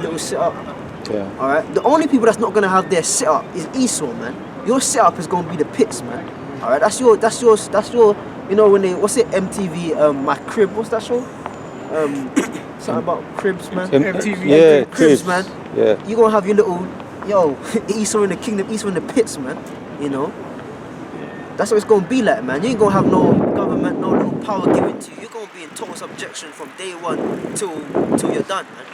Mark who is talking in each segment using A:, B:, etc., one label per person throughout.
A: little sit-up.
B: Yeah.
A: Alright? The only people that's not gonna have their sit-up is Esau, man. Your sit-up is gonna be the pits, man. Alright, that's your you know when they what's it MTV My Crib, what's that show? Something about cribs, man.
C: MTV.
B: Yeah,
A: cribs, man.
B: Yeah.
A: You gonna have your little Esau in the kingdom, Esau in the pits, man. You know? That's what it's gonna be like, man. You ain't gonna have no government, no little power given to you. You're gonna be in total subjection from day one till you're done, man.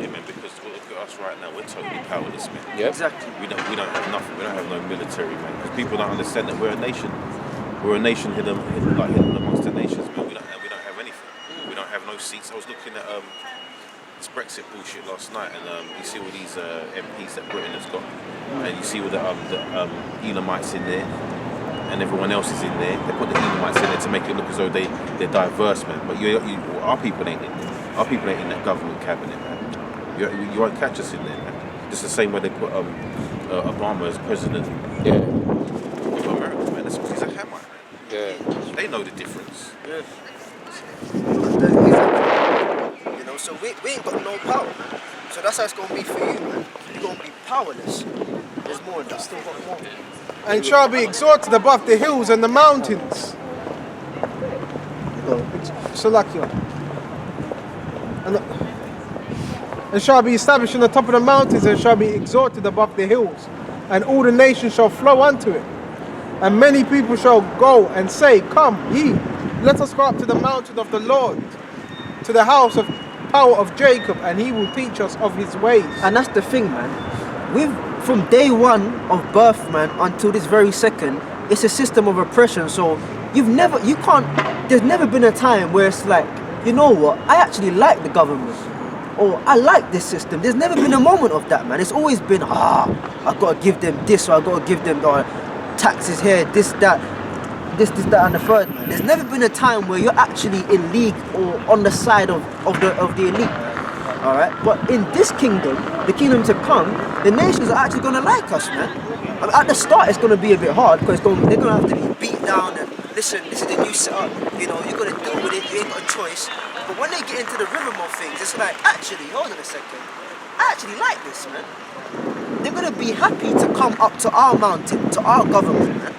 D: Yeah, man, because look at us right now, we're totally powerless, man.
B: Yep.
A: Exactly.
D: We don't have nothing. We don't have no military, man. Because people don't understand that we're a nation. We're a nation hidden amongst the nations, man. We don't have anything. We don't have no seats. I was looking at this Brexit bullshit last night, and you see all these MPs that Britain has got, and you see all the Elamites in there, and everyone else is in there. They put the Elamites in there to make it look as though they're diverse, man. But our people ain't in there. Our people ain't in that government cabinet, man. You won't catch us in there, man. Just the same way they put Obama as president.
B: Yeah.
D: Of America, man. That's because he's a Hamite, man.
B: Yeah.
D: They know the difference.
A: Yeah. You know, so we ain't got no power, man. So that's how it's gonna be for you, man. You're gonna be powerless. There's more than that. Still got more.
C: And shall be exalted above the hills and the mountains. Salakia. And shall be established on the top of the mountains, and shall be exalted above the hills, and all the nations shall flow unto it. And many people shall go and say, Come ye, let us go up to the mountain of the Lord, to the house of power of Jacob, and he will teach us of his ways.
A: And that's the thing, man. From day one of birth, man, until this very second, it's a system of oppression. So there's never been a time where it's like, you know what, I actually like the government, or I like this system. There's never been a moment of that, man. It's always been, I gotta give them this, or I gotta give them taxes here, this, that, and the third, man. There's never been a time where you're actually in league or on the side of the elite. Alright? But in this kingdom, the kingdom to come, the nations are actually gonna like us, man. I mean, at the start it's gonna be a bit hard because they're gonna have to be beat down and listen, this is the new setup, you know, you're gonna deal with it, you ain't got a choice. But when they get into the rhythm of things, it's like, actually, hold on a second, I actually like this, man. They're gonna be happy to come up to our mountain, to our government, man.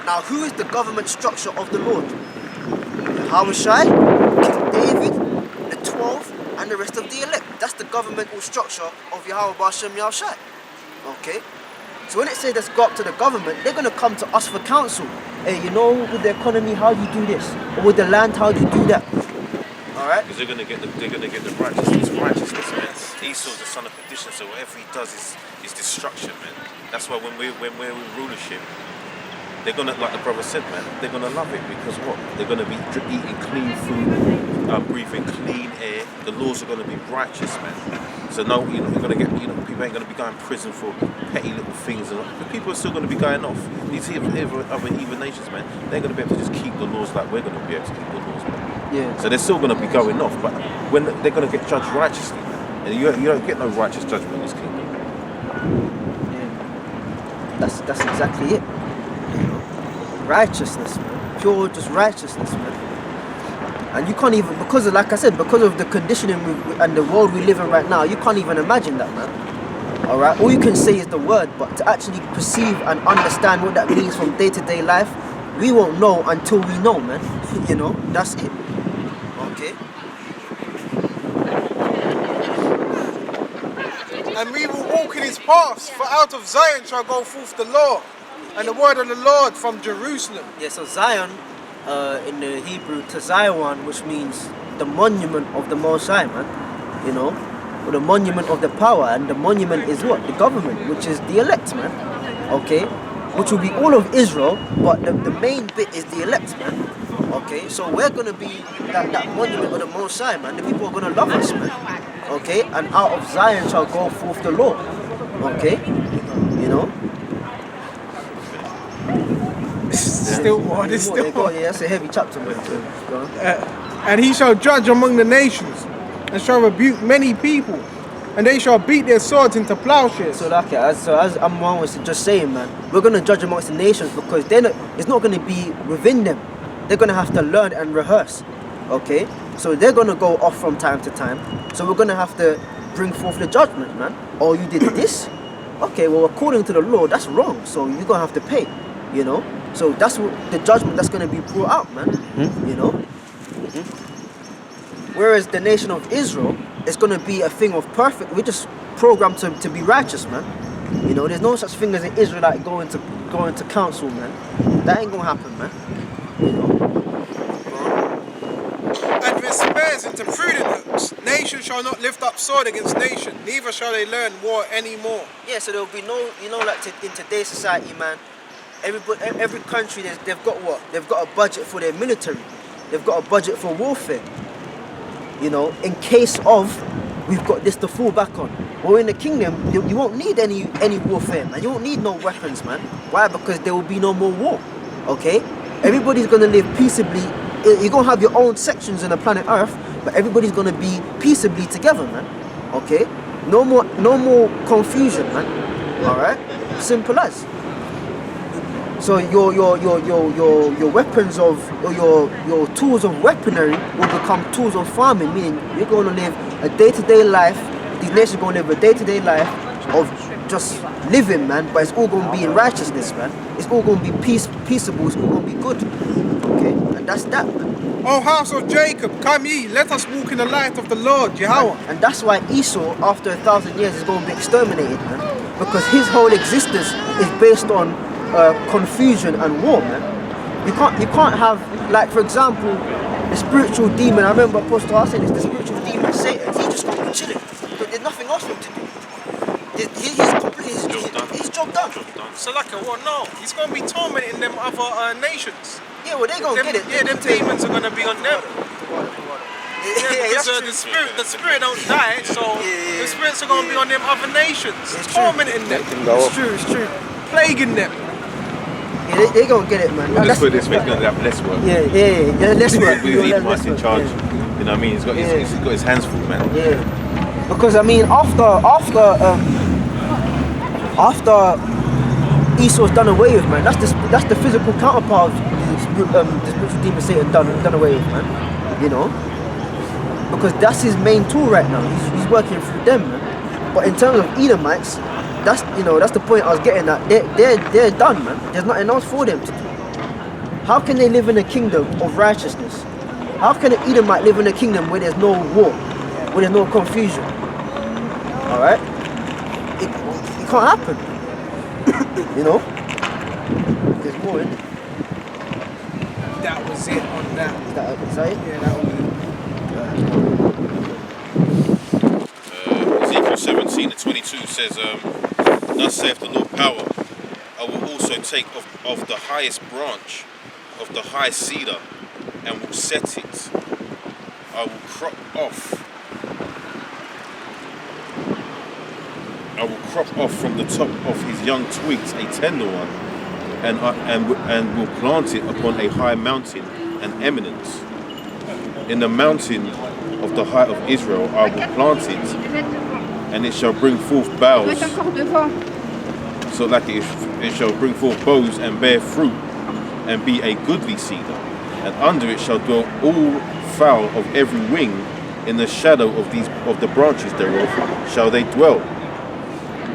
A: Now, who is the government structure of the Lord? Yahushai, King David, the 12, and the rest of the elect. That's the governmental structure of Yahweh Bashem Yahushai. Okay? So when it says let's go up to the government, they're gonna come to us for counsel. Hey, you know, with the economy, how do you do this? Or with the land, how do you do that? Alright?
D: Because they're gonna get the righteousness, man. Esau's the son of perdition, so whatever he does is destruction, man. That's why when we're in rulership, they're gonna, like the brother said, man, they're gonna love it because what? They're gonna be eating clean food, breathing clean air. The laws are gonna be righteous, man. So no, you're gonna get, people ain't gonna be going to prison for petty little things, but people are still gonna be going off. These other even nations, man, they're gonna be able to just keep the laws like we're gonna be able to keep the laws, man.
A: Yeah.
D: So they're still gonna be going off, but when they're gonna get judged righteously, man. And you don't get no righteous judgment in this kingdom.
A: Yeah. That's exactly it. Righteousness, man. Pure just righteousness, man. And you can't even, because of the conditioning and the world we live in right now, you can't even imagine that, man. Alright? All you can say is the word, but to actually perceive and understand what that means from day-to-day life, we won't know until we know, man. You know? That's it. Okay?
C: And we will walk in his paths, for out of Zion shall go forth the law, and the word of the Lord from Jerusalem.
A: Yeah, so Zion, in the Hebrew, Zion, which means the monument of the Most High, man. You know? Or the monument of the power, and the monument is what? The government, which is the elect, man. Okay? Which will be all of Israel, but the main bit is the elect, man. Okay? So we're gonna be that monument of the Most High, man. The people are gonna love us, man. Okay? And out of Zion shall go forth the law. Okay? You know?
C: Still more, there's still more.
A: Yeah, that's a heavy chapter, man. Go on.
C: And he shall judge among the nations, and shall rebuke many people, and they shall beat their swords into plowshares.
A: So as Amman was just saying, man, we're going to judge amongst the nations because it's not going to be within them. They're going to have to learn and rehearse. Okay? So they're going to go off from time to time. So we're going to have to bring forth the judgment, man. Or you did this. Okay, well, according to the law, that's wrong. So you're gonna have to pay. You know. So that's what the judgment that's gonna be brought out, man. You know. Whereas the nation of Israel is gonna be a thing of perfect. We're just programmed to be righteous, man. You know, there's no such thing as an Israelite going to council, man. That ain't gonna happen, man. You know.
C: And with spears into prudent hooks, nation shall not lift up sword against nation, neither shall they learn war anymore.
A: Yeah, so there'll be no, you know, like in today's society, man. Every country, they've got what? They've got a budget for their military. They've got a budget for warfare. You know, in case of we've got this to fall back on. Well, in the kingdom, you won't need any warfare, man. You won't need no weapons, man. Why? Because there will be no more war. Okay? Everybody's gonna live peaceably. You're gonna have your own sections on the planet Earth, but everybody's gonna be peaceably together, man. Okay? No more confusion, man. All right? Simple as. So your weapons of or your tools of weaponry will become tools of farming, meaning you're going to live a day-to-day life. These nations are going to live a day-to-day life of just living, man. But it's all going to be in righteousness, man. It's all going to be peaceable. It's all going to be good. Okay, and that's that, man.
C: O house of Jacob, come ye, let us walk in the light of the Lord, Yahweh.
A: And that's why Esau, after 1,000 years, is going to be exterminated, man. Because his whole existence is based on confusion and war, man. You can't have, like, for example, the spiritual demon. I remember Apostle I said this, the spiritual demon Satan, he's just gonna be chilling. But there's nothing else for him to do. His job done.
C: So like what? No, he's gonna be tormenting them other nations.
A: Yeah, well, they gonna get it.
C: Yeah, them demons are gonna be on them.
A: Yeah,
C: because the spirit don't die, so the spirits are gonna be on them other nations, tormenting them.
A: It's true.
C: Plaguing them.
A: Yeah, they gonna get it, man.
D: Well, let's put it this way, he's going to have less work.
A: Yeah, less work.
D: With his Edomites in charge. You know what I mean? He's got his hands full, man.
A: Yeah. Because I mean, after Esau's done away with, man, that's the physical counterpart of the spiritual demon Satan done away with, man. You know? Because that's his main tool right now. He's working through them, man. But in terms of Edomites, that's the point I was getting at. They're done, man. There's nothing else for them to do. How can they live in a kingdom of righteousness? How can an Edomite live in a kingdom where there's no war, where there's no confusion? All right, it can't happen. You know, there's more in it.
C: That was it on that.
A: Is that it?
C: Yeah, that was it.
D: Ezekiel 17:22 says, "Thus saith the Lord power, I will also take of the highest branch of the high cedar, and will set it. I will crop off from the top of his young twigs a tender one, and will plant it upon a high mountain and eminence. In the mountain of the height of Israel I will plant it, and it shall bring forth boughs. So like it shall bring forth boughs and bear fruit, and be a goodly cedar. And under it shall dwell all fowl of every wing. In the shadow of the branches thereof shall they dwell.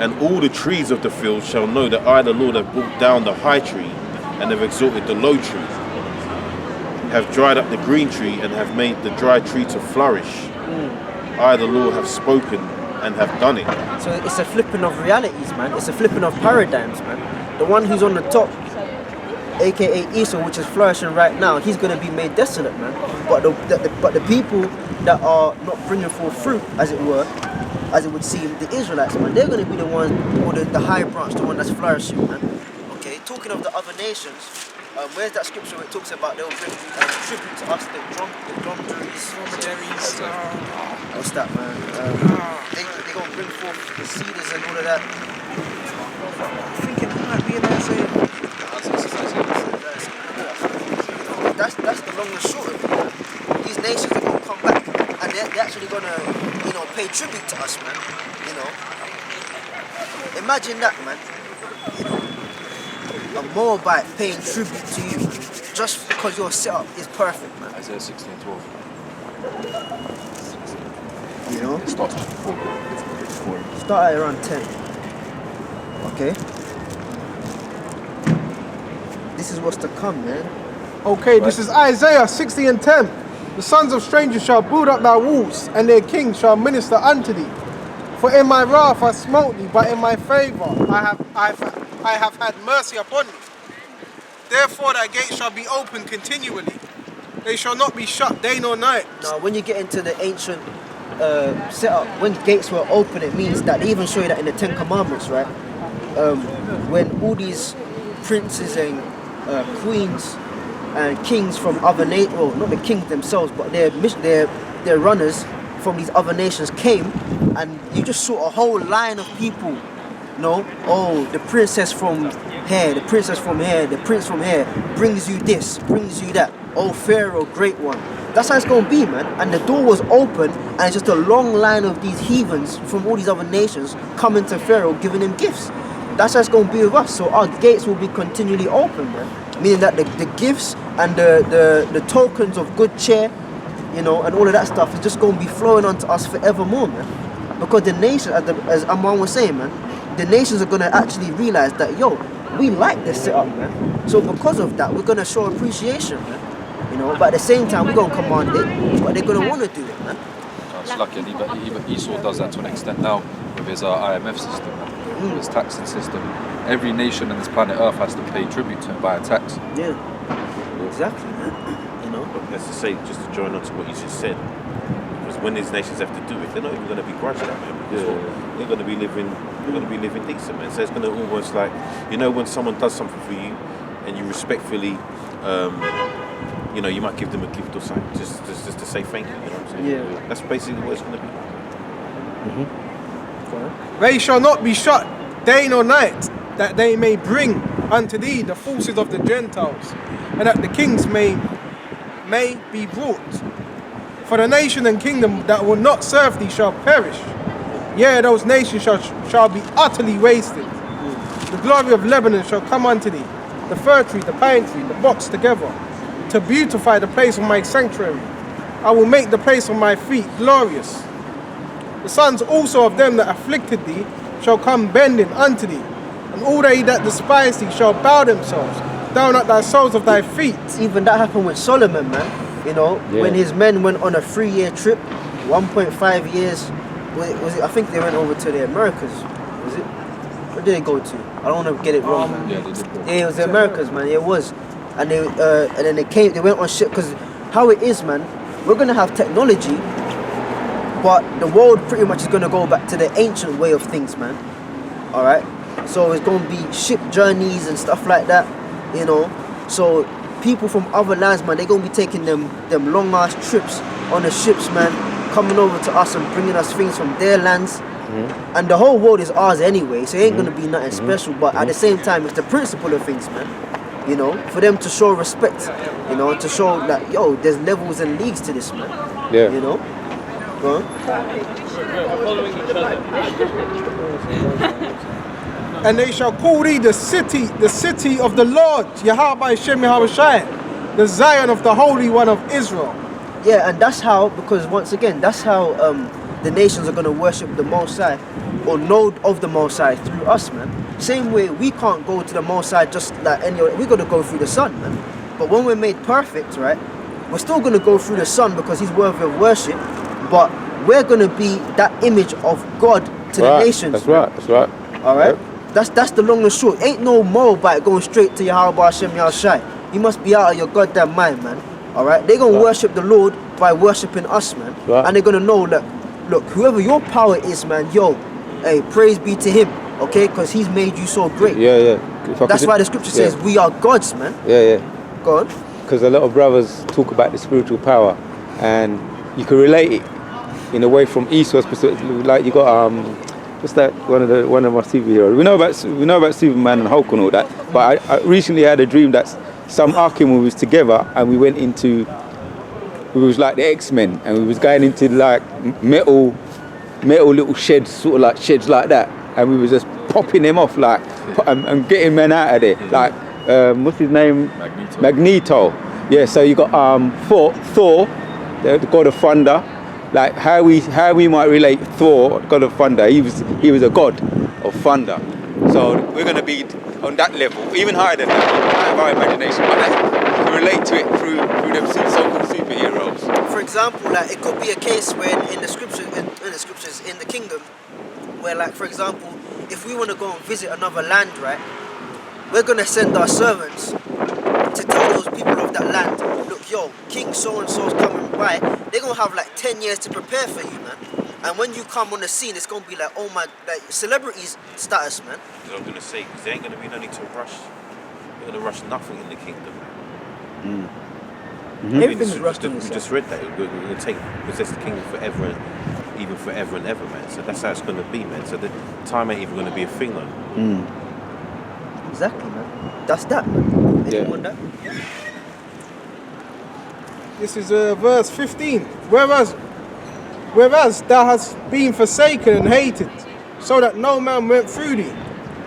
D: And all the trees of the field shall know that I, the Lord, have brought down the high tree, and have exalted the low tree, have dried up the green tree, and have made the dry tree to flourish. I, the Lord, have spoken and have done it."
A: So it's a flipping of realities, man. It's a flipping of paradigms, man. The one who's on the top, aka Esau, which is flourishing right now, he's going to be made desolate, man. But the people that are not bringing forth fruit, as it were, as it would seem, the Israelites, man, they're going to be the ones, or the high branch, the one that's flourishing, man. Okay, talking of the other nations, where's that scripture where it talks about they'll bring tribute to us, the dromedaries? What's that, man? They're going to bring forth the cedars and all of that. I think it might be in Isaiah. That's the long and short of it. These nations are going to come back, and they're actually going to, pay tribute to us, man. Imagine that, man. A Moabite paying tribute to you, just because your setup is perfect, man.
D: Isaiah 16:12.
A: Yeah. You know?
B: It starts before.
A: Start at around 10. Okay? This is what's to come, man.
C: Okay, this is Isaiah 60 and 10. The sons of strangers shall build up thy walls, and their kings shall minister unto thee. For in my wrath I smote thee, but in my favour I have had mercy upon thee. Therefore thy gates shall be open continually. They shall not be shut day nor night.
A: Now, when you get into the ancient setup, when gates were open, it means that they even show you that in the Ten Commandments, right? When all these princes and queens and kings from other nations, well, not the kings themselves, but their runners from these other nations came, and you just saw a whole line of people. No, oh, the princess from here, the princess from here, the prince from here brings you this, brings you that. Oh, Pharaoh, great one. That's how it's gonna be, man. And the door was open, and it's just a long line of these heathens from all these other nations coming to Pharaoh, giving him gifts. That's how it's gonna be with us. So our gates will be continually open, man. Meaning that the gifts and the tokens of good cheer, you know, and all of that stuff is just gonna be flowing onto us forevermore, man. Because the nation, as Amman was saying, man, the nations are gonna actually realize that, yo, we like this setup, man. So because of that, we're gonna show appreciation, man. You know, but at the same time, we're gonna command it, but they're gonna want to do it, man.
B: It's lucky, even Esau does that to an extent now with his IMF system, his taxing system. Every nation on this planet Earth has to pay tribute to him by a tax.
A: Yeah, exactly, man. You know.
D: But let's just say, just to join on to what you just said, because when these nations have to do it, they're not even going to be grudged at, man. Because they're going to be living decent, man. So it's going to almost like, you know, when someone does something for you, and you respectfully. You know, you might give them a gift or something, just to say thank you. You know what I'm saying?
A: Yeah.
D: That's basically what it's going to be.
C: They shall not be shut day nor night, that they may bring unto thee the forces of the Gentiles, and that the kings may be brought. For the nation and kingdom that will not serve thee shall perish. Yea, those nations shall be utterly wasted. The glory of Lebanon shall come unto thee, the fir tree, the pine tree, the box together, to beautify the place of my sanctuary. I will make the place of my feet glorious. The sons also of them that afflicted thee shall come bending unto thee, and all they that despise thee shall bow themselves down at thy soles of thy feet.
A: Even that happened with Solomon, man. You know, when his men went on a 3-year trip, 1.5 years, was it? I think they went over to the Americas. Was it? Where did they go to? I don't want to get it wrong, man.
B: Yeah, they did.
A: Yeah, it was the Americas, man. It was. And then they went on ship, because how it is, man, we're gonna have technology, but the world pretty much is gonna go back to the ancient way of things, man. All right, so it's gonna be ship journeys and stuff like that, you know. So people from other lands, man, they're gonna be taking them long ass trips on the ships, man, coming over to us and bringing us things from their lands. And the whole world is ours anyway, so it ain't gonna be nothing special. But at the same time, it's the principle of things, man. You know, for them to show respect, you know, to show that, yo, there's levels and leagues to this, man.
E: Yeah.
A: You know? Go on.
C: And they shall call thee the city of the Lord, Yahweh Shem Yahweh, the Zion of the Holy One of Israel.
A: Yeah, and that's how, because once again, that's how the nations are going to worship the Most High, or know of the Most High through us, man. Same way we can't go to the Most High just like any other, we got to go through the Son, man. But when we're made perfect, right, we're still going to go through the Son because he's worthy of worship, but we're going to be that image of God to the nations.
E: That's right, that's right.
A: All right?
E: Yep.
A: That's the long and short. Ain't no motorbike going straight to Yahweh Hashem Yahushai. You must be out of your goddamn mind, man. All right? They're going to worship the Lord by worshiping us, man.
E: Right.
A: And they're going to know that, look, whoever your power is, man, yo, hey, praise be to him, okay? Because he's made you so great.
E: Yeah.
A: That's why the scripture says we are gods, man.
E: Yeah.
A: Go on.
E: Because a lot of brothers talk about the spiritual power, and you can relate it in a way from Esau's perspective. Like you got what's that? One of my superheroes. We know about Superman and Hulk and all that. But I recently had a dream that some Arkham was together, and we went into. We was like the X-Men, and we was going into like metal little sheds, sort of like sheds like that, and we was just popping them off like and getting men out of there. Like what's his name? Magneto. Yeah. So you got Thor, the god of thunder. like how we might relate Thor, god of thunder. He was a god of thunder. So we're going to be on that level, even higher than that, out of our imagination. But like, we relate to it through them so-called superheroes.
A: For example, like it could be a case when in the scriptures, in the kingdom, where like for example, if we want to go and visit another land, right, we're gonna send our servants to tell those people of that land, look, yo, King so and so's coming by. They're gonna have like 10 years to prepare for you, man. And when you come on the scene, it's gonna be like, oh my, like celebrities status, man.
D: I was gonna say, because there ain't gonna be no need to rush. They're gonna rush nothing in the kingdom.
A: Everything's rushed in
D: We
A: this.
D: just read that we're gonna possess the kingdom forever, and even forever and ever, man. So that's how it's gonna be, man. So the time ain't even gonna be a thing, though.
A: Exactly, man. That's that, man. Anyone want that?
C: This is verse 15. Whereas thou hast been forsaken and hated, so that no man went through thee,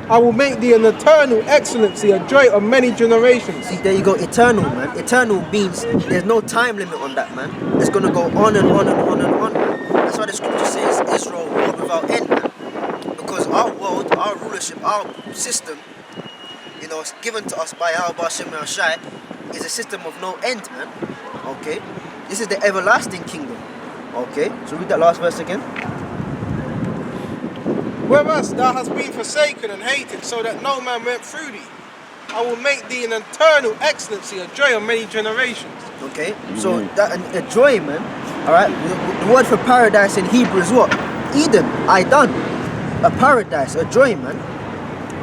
C: I will make thee an eternal excellency, a joy of many generations.
A: See, there you go, eternal, man. Eternal means there's no time limit on that, man. It's gonna go on and on and on and on, man. That's why the scripture says Israel world without end, man. Because our world, our rulership, our system, you know, it's given to us by our Bashem Shai, is a system of no end, man. Okay? This is the everlasting kingdom. Okay? So read that last verse again.
C: Whereas thou hast been forsaken and hated, so that no man went through thee, I will make thee an eternal excellency, a joy of many generations.
A: Okay? So that a joy, man. Alright? The word for paradise in Hebrew is what? Eden. Aidan. A paradise, a joy, man.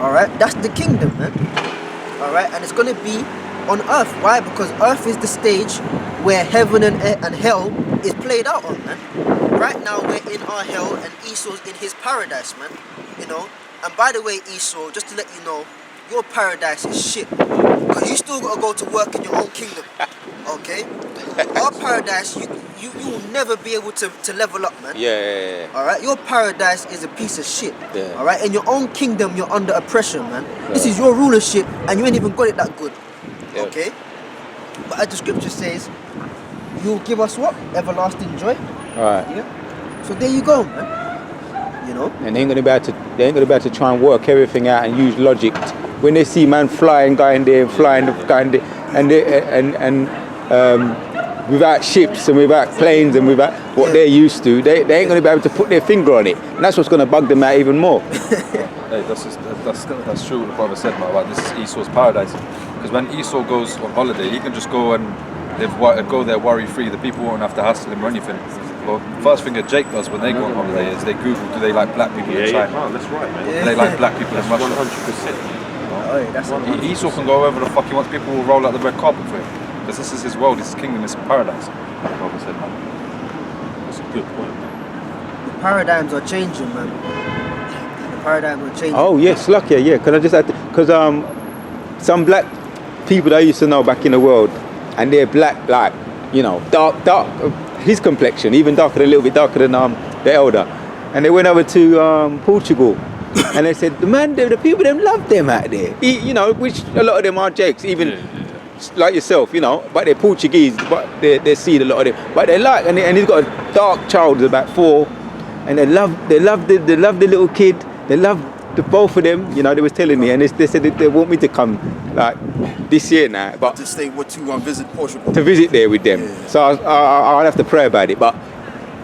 A: Alright? That's the kingdom, man. Alright? And it's gonna be on earth. Why? Because earth is the stage where heaven and hell is played out on, man. Right now we're in our hell and Esau's in his paradise, man. You know? And by the way, Esau, just to let you know, your paradise is shit. Because you still gotta go to work in your own kingdom. Okay? Our paradise, you will never be able to level up, man.
E: Yeah.
A: Alright? Your paradise is a piece of shit.
E: Yeah.
A: Alright? In your own kingdom, you're under oppression, man. This is your rulership and you ain't even got it that good.
E: Yeah.
A: Okay? But as the scripture says, you'll give us what? Everlasting joy.
E: Alright.
A: Yeah. So there you go, man. You know?
E: And they ain't gonna be able to try and work everything out and use logic. When they see man flying, going there, flying, going there, and without ships and without planes and without what they're used to, they ain't gonna be able to put their finger on it. And that's what's gonna bug them out even more.
B: Hey, that's true what the brother said, man, about this is Esau's paradise. Because when Esau goes on holiday, he can just go and go there worry-free. The people won't have to hassle him or anything. Well, first thing that Jake does when they go on holiday is they Google, do they like black people in China?
D: Oh, that's right, man.
B: Do they like black people in Russia?
D: 100%.
A: Oh, yeah, that's
B: Esau can go wherever the fuck he wants. People will roll out the red carpet for him. Because this is his world, this is his kingdom, it's paradise. Like the brother said, man.
D: That's a good point, man.
A: the paradigms are changing, man. The paradigms are changing.
E: Oh yes, lucky, yeah. Because I just had because some black people that I used to know back in the world, and they're black, like, you know, dark, his complexion, even darker, a little bit darker than the elder. And they went over to Portugal, and they said, the people them love them out there. You know, which a lot of them are Jakes, even like yourself, you know, but they're Portuguese, but they're seeing a lot of them. But they like, and he's got a dark child, who's about 4, and they love the little kid. They love the both of them. You know, they was telling me, and they said that they want me to come like this year now, but
F: to stay to visit Portugal.
E: to visit there with them.
F: Yeah.
E: So I'll have to pray about it. But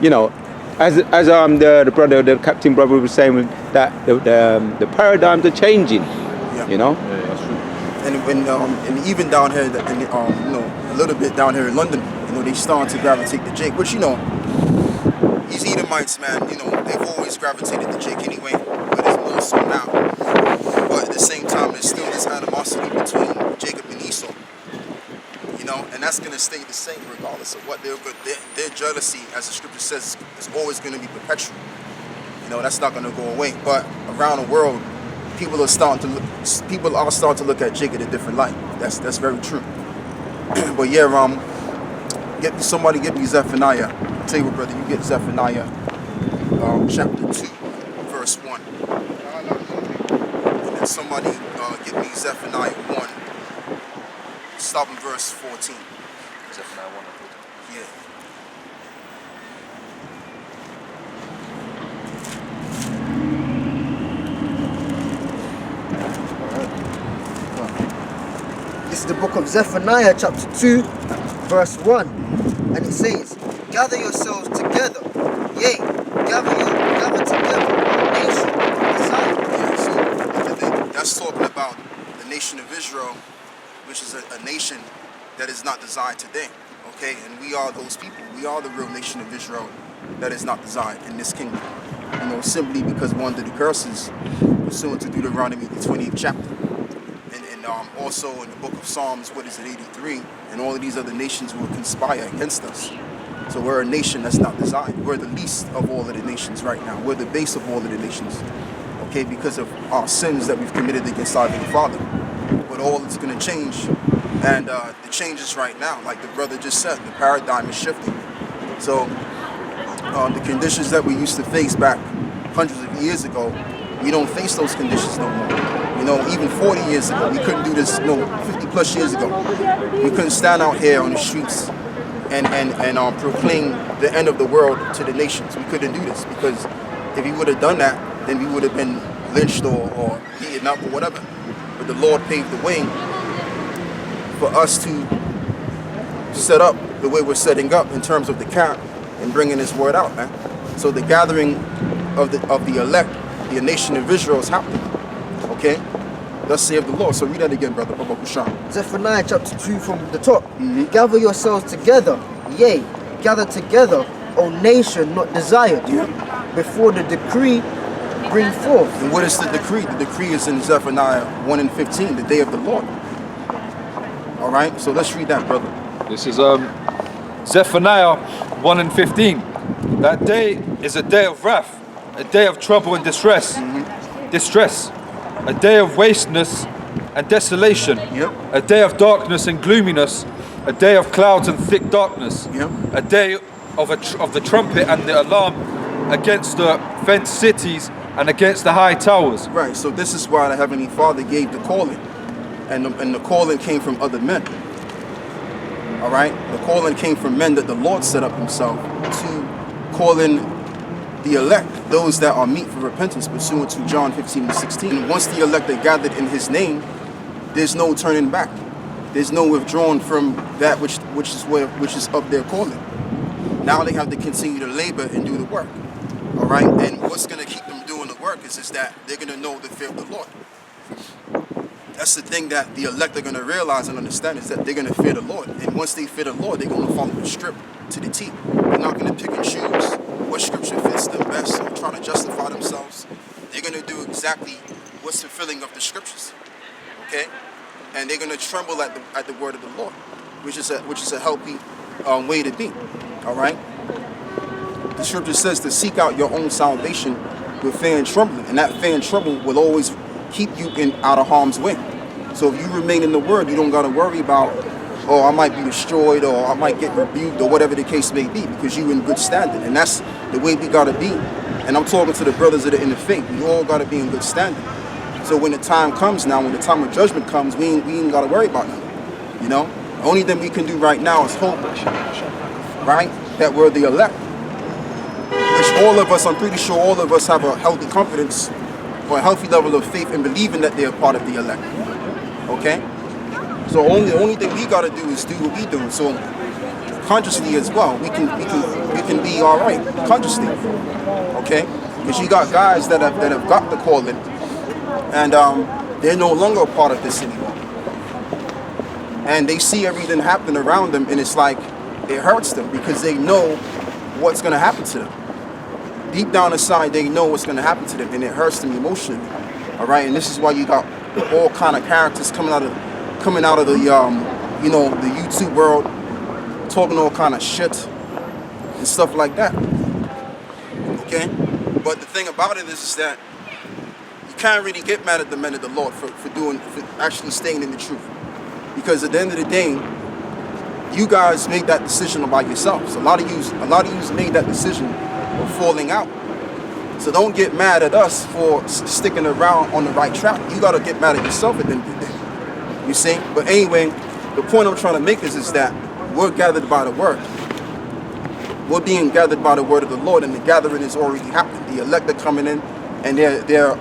E: you know, as the brother, the captain brother was saying that the paradigms are changing.
F: Yeah.
E: You know.
B: Yeah, that's true.
F: And even down here, you know, a little bit down here in London, you know, they starting to gravitate to Jake, which, you know, these Edomites, man, you know, they've always gravitated to Jake anyway, but it's more so now. But at the same time, there's still this animosity between Jacob and Esau, you know, and that's going to stay the same regardless of what their jealousy, as the scripture says, is always going to be perpetual. You know, that's not going to go away. But around the world, people are starting to look at Jacob in a different light. That's very true. But yeah, somebody get me Zephaniah. I'll tell you what, brother, you get Zephaniah chapter 2, verse 1. And then somebody get me Zephaniah 1, stop in verse 14.
B: Zephaniah 1.
F: Yeah.
A: the book of Zephaniah chapter 2 verse 1, and it says, gather yourselves together, yea, gather together, nation, desire.
F: Yeah, so that's talking about the nation of Israel, which is a nation that is not desired today. Okay, and we are those people. We are the real nation of Israel that is not desired in this kingdom. You know, simply because we're under the curses pursuant to Deuteronomy, the 20th chapter. And also in the book of Psalms, 83, and all of these other nations will conspire against us. So we're a nation that's not desired. We're the least of all of the nations right now. We're the base of all of the nations. Okay, because of our sins that we've committed against our Heavenly Father. But all is going to change. And the changes right now, like the brother just said, the paradigm is shifting. So the conditions that we used to face back hundreds of years ago, we don't face those conditions no more. You know, even 40 years ago, we couldn't do this, 50 plus years ago. We couldn't stand out here on the streets and proclaim the end of the world to the nations. We couldn't do this because if we would have done that, then we would have been lynched or beaten up or whatever. But the Lord paved the way for us to set up the way we're setting up in terms of the camp and bringing His word out, man. So the gathering of the elect, the nation of Israel is happening. Okay? Thus saith the Lord. So read that again, brother.
A: Zephaniah chapter 2 from the top. Gather yourselves together, yea, gather together, O nation not desired, before the decree bring forth.
F: And what is the decree? The decree is in Zephaniah 1 and 15, the day of the Lord. All right, so let's read that, brother.
B: This is Zephaniah 1 and 15. That day is a day of wrath, a day of trouble and distress, a day of wasteness and desolation, a day of darkness and gloominess, a day of clouds and thick darkness, a day of the trumpet and the alarm against the fenced cities and against the high towers.
F: Right, so this is why the Heavenly Father gave the calling. And the calling came from other men. All right? The calling came from men that the Lord set up Himself to call in the elect, those that are meet for repentance, pursuant to John 15 and 16. And once the elect are gathered in His name, there's no turning back. There's no withdrawing from that which is of their calling. Now they have to continue to labor and do the work. All right? And what's going to keep them doing the work is that they're going to know the fear of the Lord. That's the thing that the elect are going to realize and understand, is that they're going to fear the Lord. And once they fear the Lord, they're going to follow the script to the T. They're not going to pick and choose what scripture fits them best or trying to justify themselves. They're going to do exactly what's fulfilling of the scriptures. Okay? And they're going to tremble at the word of the Lord, which is a healthy way to be. All right? The scripture says to seek out your own salvation with fear and trembling. And that fear and trembling will always keep you out of harm's way. So if you remain in the word, you don't got to worry about, oh, I might be destroyed or I might get rebuked or whatever the case may be, because you're in good standing. And that's the way we got to be. And I'm talking to the brothers that are in the faith. We all got to be in good standing. So when the time comes now, when the time of judgment comes, we ain't got to worry about nothing. You know? The only thing we can do right now is hope, right? That we're the elect. Which all of us, I'm pretty sure all of us have a healthy confidence or a healthy level of faith in believing that they're part of the elect. Okay? So the only thing we gotta do is do what we do. So consciously as well, we can be all right consciously. Okay? Because you got guys that have got the calling, and they're no longer a part of this anymore. And they see everything happening around them, and it's like it hurts them because they know what's gonna happen to them. Deep down inside, they know what's going to happen to them, and it hurts them emotionally. All right, and this is why you got all kind of characters coming out of the the YouTube world, talking all kind of shit and stuff like that. Okay, but the thing about it is that you can't really get mad at the men of the Lord for actually staying in the truth, because at the end of the day, you guys made that decision by yourselves. A lot of you made that decision of falling out. So don't get mad at us for sticking around on the right track. You got to get mad at yourself at the end of the day. You see? But anyway, the point I'm trying to make is that we're gathered by the word. We're being gathered by the word of the Lord, and the gathering is already happening. The elect are coming in, and they're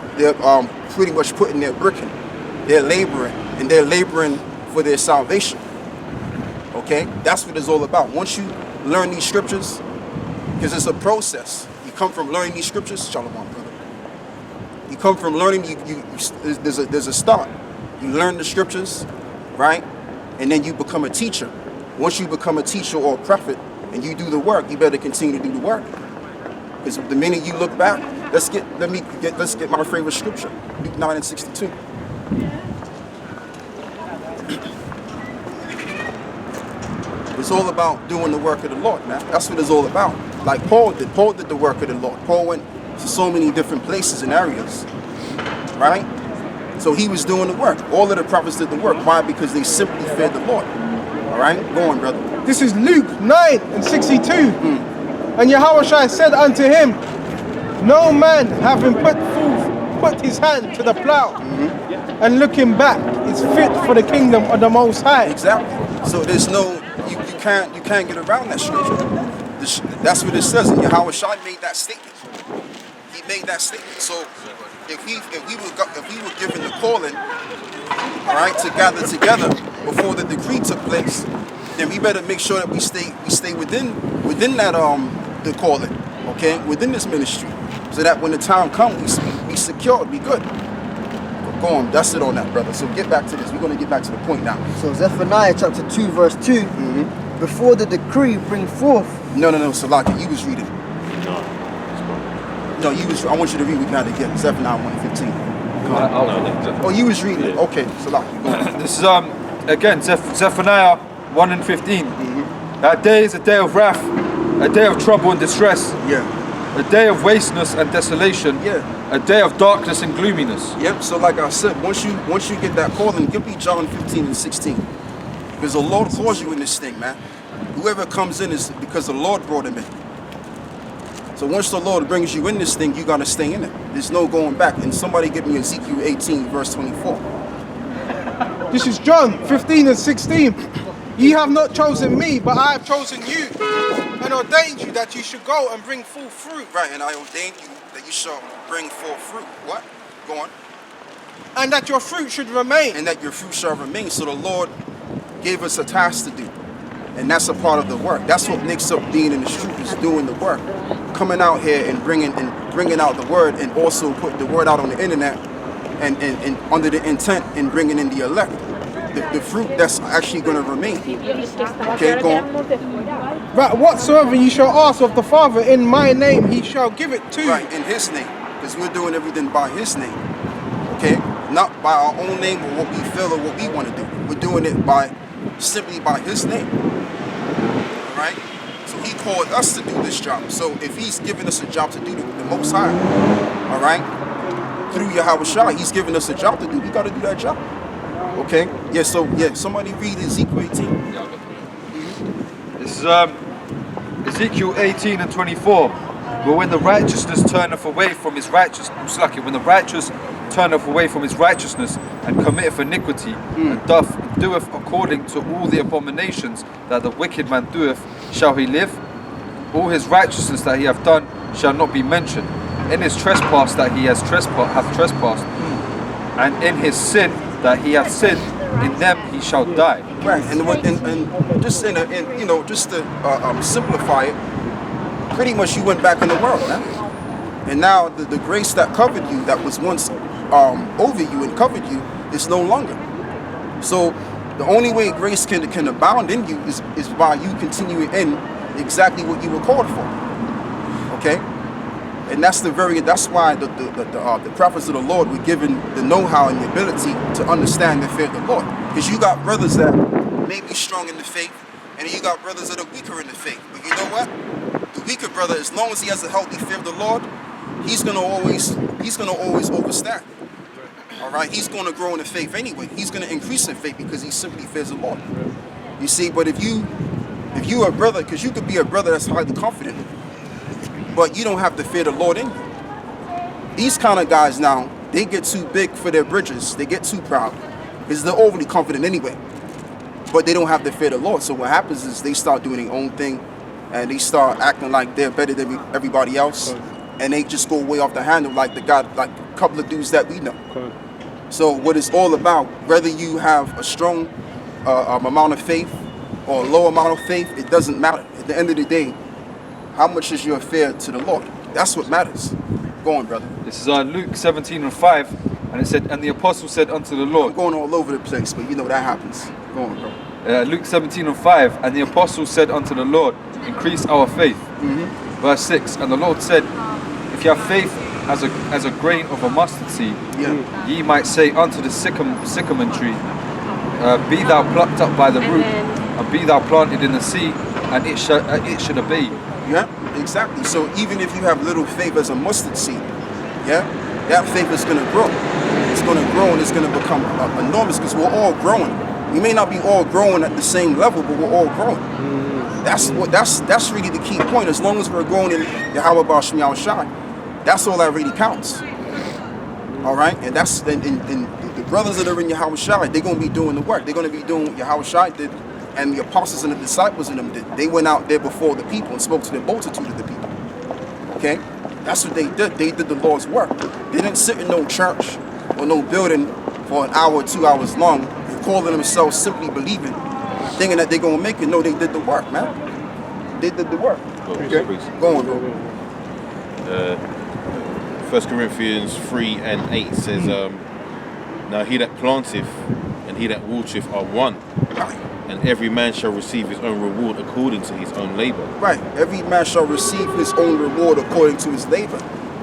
F: pretty much putting their brick in. They're laboring, and they're laboring for their salvation. Okay, that's what it's all about. Once you learn these scriptures, because it's a process. You come from learning these scriptures, Shalom, brother. You come from learning. There's a start. You learn the scriptures, right, and then you become a teacher. Once you become a teacher or a prophet, and you do the work, you better continue to do the work. Because the minute you look back, let's get my favorite scripture, Luke 9:62. It's all about doing the work of the Lord, man. That's what it's all about. Like Paul did. Paul did the work of the Lord. Paul went to so many different places and areas, right? So he was doing the work. All of the prophets did the work. Why? Because they simply feared the Lord. All right? Go on, brother.
C: This is Luke 9:62. And Yahushua said unto him, no man having put his hand to the plow and looking back is fit for the kingdom of the Most High.
F: Exactly. So there's no, you can't get around that scripture. That's what it says. And Yahushua made that statement. He made that statement. So if we were given the calling, all right, to gather together before the decree took place, then we better make sure that we stay within that the calling, okay, within this ministry, so that when the time comes, we secured, we good. Go on, that's it on that, brother. So get back to this. We're going to get back to the point now.
A: So Zephaniah chapter 2 verse 2, before the decree bring forth.
F: No, Salaki, you was reading. No, you was. I want you to read. We got it again. Zephaniah 1:15. Oh, you was reading it. Okay, Salaki, go on.
B: This is again Zephaniah 1:15. That day is a day of wrath, a day of trouble and distress.
F: Yeah.
B: A day of wasteness and desolation.
F: Yeah.
B: A day of darkness and gloominess.
F: Yep. So like I said, once you get that calling, give me John 15:16, because the Lord calls you in this thing, man. Whoever comes in is because the Lord brought him in. So once the Lord brings you in this thing, you gotta stay in it. There's no going back. And somebody give me Ezekiel 18 verse 24.
C: This is John 15:16. Ye have not chosen me, but I have chosen you, and ordained you that you should go and bring forth fruit.
F: Right, and I ordained you that you shall bring forth fruit. What? Go on.
C: And that your fruit should remain.
F: And that your fruit shall remain. So the Lord gave us a task to do. And that's a part of the work. That's what makes up being in the street, is doing the work. Coming out here and bringing out the word, and also putting the word out on the internet, and under the intent in bringing in the elect. The fruit that's actually going to remain. Okay, go on.
C: Right, whatsoever you shall ask of the Father in my name, he shall give it to you.
F: Right, in his name. Because we're doing everything by his name. Okay? Not by our own name or what we feel or what we want to do. We're doing it simply by his name. Alright? So he called us to do this job. So if he's giving us a job to do, the Most High, alright? Through Yahushua, he's giving us a job to do. We got to do that job. Okay? Yeah, so, somebody read Ezekiel 18.
B: This is Ezekiel 18:24. But when the righteousness turneth away from his righteousness, when the righteous turneth away from his righteousness and committeth iniquity, and doeth according to all the abominations that the wicked man doeth, shall he live? All his righteousness that he hath done shall not be mentioned. In his trespass that he hath trespassed, and in his sin that he hath sinned, in them he shall die.
F: Right, and just just to simplify it, pretty much you went back in the world, man. And now the grace that covered you, that was once over you and covered you, is no longer. So the only way grace can abound in you is by you continuing in exactly what you were called for. Okay? And that's why the prophets of the Lord were given the know-how and the ability to understand and fear the Lord. Because you got brothers that may be strong in the faith, and you got brothers that are weaker in the faith. But you know what? The weaker brother, as long as he has a healthy fear of the Lord, he's gonna always overstand. All right, he's gonna grow in the faith anyway. He's gonna increase in faith because he simply fears the Lord. You see, but if you are a brother, because you could be a brother that's highly confident, but you don't have to fear the Lord in you. These kind of guys now, they get too big for their britches. They get too proud because they're overly confident anyway. But they don't have to fear the Lord. So what happens is they start doing their own thing, and they start acting like they're better than everybody else, and they just go way off the handle like a couple of dudes that we know. So what it's all about, whether you have a strong amount of faith or a low amount of faith, it doesn't matter. At the end of the day, how much is your affair to the Lord? That's what matters. Go on, brother.
B: This is Luke 17:5, and it said, and the apostle said unto the
F: I'm
B: Lord.
F: going all over the place, but you know that happens. Go on, bro.
B: Luke 17:5, and the apostle said unto the Lord, increase our faith. Verse 6, and the Lord said, if you have faith as a grain of a mustard seed, ye might say unto the sycamore tree, be thou plucked up by the root, and be thou planted in the sea, and it should obey you.
F: Yeah, exactly. So even if you have little faith as a mustard seed, that faith is going to grow. It's going to grow and it's going to become enormous because we're all growing. We may not be all growing at the same level, but we're all growing. That's really the key point. As long as we're growing in Yahweh B'Shem Yahushai, that's all that really counts. All right, and that's and the brothers that are in Yahushai, they're going to be doing the work. They're going to be doing what Yahushai did, and the apostles and the disciples in them did. They went out there before the people and spoke to the multitude of the people. Okay, that's what they did. They did the Lord's work. They didn't sit in no church or no building for an hour or 2 hours long and calling themselves simply believing, thinking that they're going to make it. No, they did the work, man. They did the work. Okay? Go on, bro.
D: 1 Corinthians 3:8 says, now he that planteth and he that watereth are one, and every man shall receive his own reward according to his own labor.
F: Right. Every man shall receive his own reward according to his labor.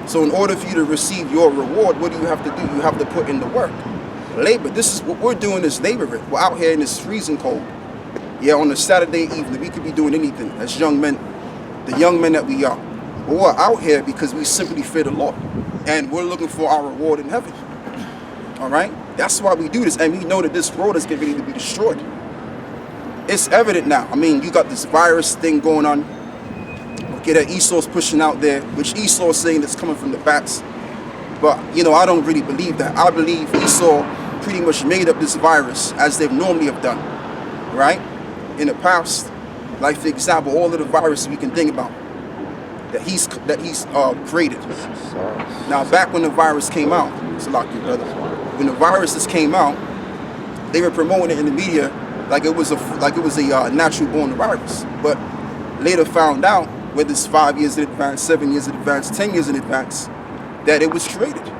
F: So in order for you to receive your reward, what do you have to do? You have to put in the work. Labor. This is what we're doing, is laboring. We're out here in this freezing cold. Yeah, on a Saturday evening, we could be doing anything as young men, the young men that we are. But we're out here because we simply fear the Lord. And we're looking for our reward in heaven. All right? That's why we do this. And we know that this world is getting ready to be destroyed. It's evident now. I mean, you got this virus thing going on. Okay, that Esau's pushing out there, which Esau is saying it's coming from the bats. But, you know, I don't really believe that. I believe Esau pretty much made up this virus as they normally have done. Right? In the past, like for example, all of the viruses we can think about that he's created. Now, back when the virus came out, it's a lot, brother. When the viruses came out, they were promoting it in the media like it was a natural born virus. But later found out, whether it's 5 years in advance, 7 years in advance, 10 years in advance, that it was created.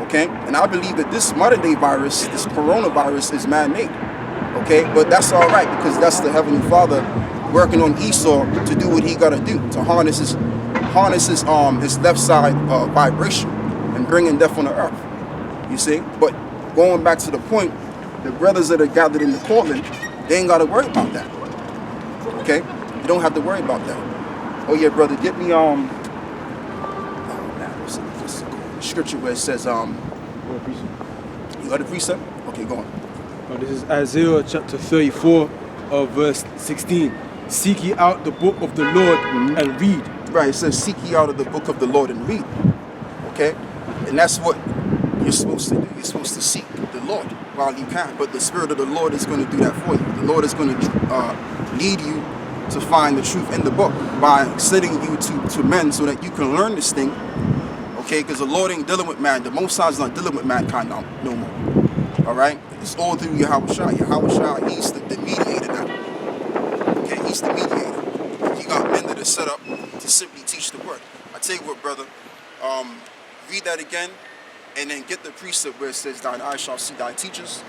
F: Okay, and I believe that this modern day virus, this coronavirus, is man-made. Okay, but that's all right because that's the Heavenly Father working on Esau to do what he got to do, to harness his left side vibration and bringing death on the earth. You see? But going back to the point, the brothers that are gathered in the calling, they ain't got to worry about that. Okay? You don't have to worry about that. Oh yeah, brother, get me what's the scripture where it says you got a precept? Okay, go on.
G: This is Isaiah chapter 34 verse 16. Seek ye out the book of the Lord and read.
F: Right, it says seek ye out of the book of the Lord and read. Okay? And that's what you're supposed to do. You're supposed to seek the Lord while you can. But the Spirit of the Lord is going to do that for you. The Lord is going to lead you to find the truth in the book by sending you to men so that you can learn this thing. Okay? Because the Lord ain't dealing with man. The Most High is not dealing with mankind no more. All right? It's all through Yahushua. Yahushua, he's the mediator now. Okay? He's the mediator. You got men that are set up to simply teach the word. I tell you what, brother. Read that again, and then get the precept where it says, thine eyes shall see thy teachers,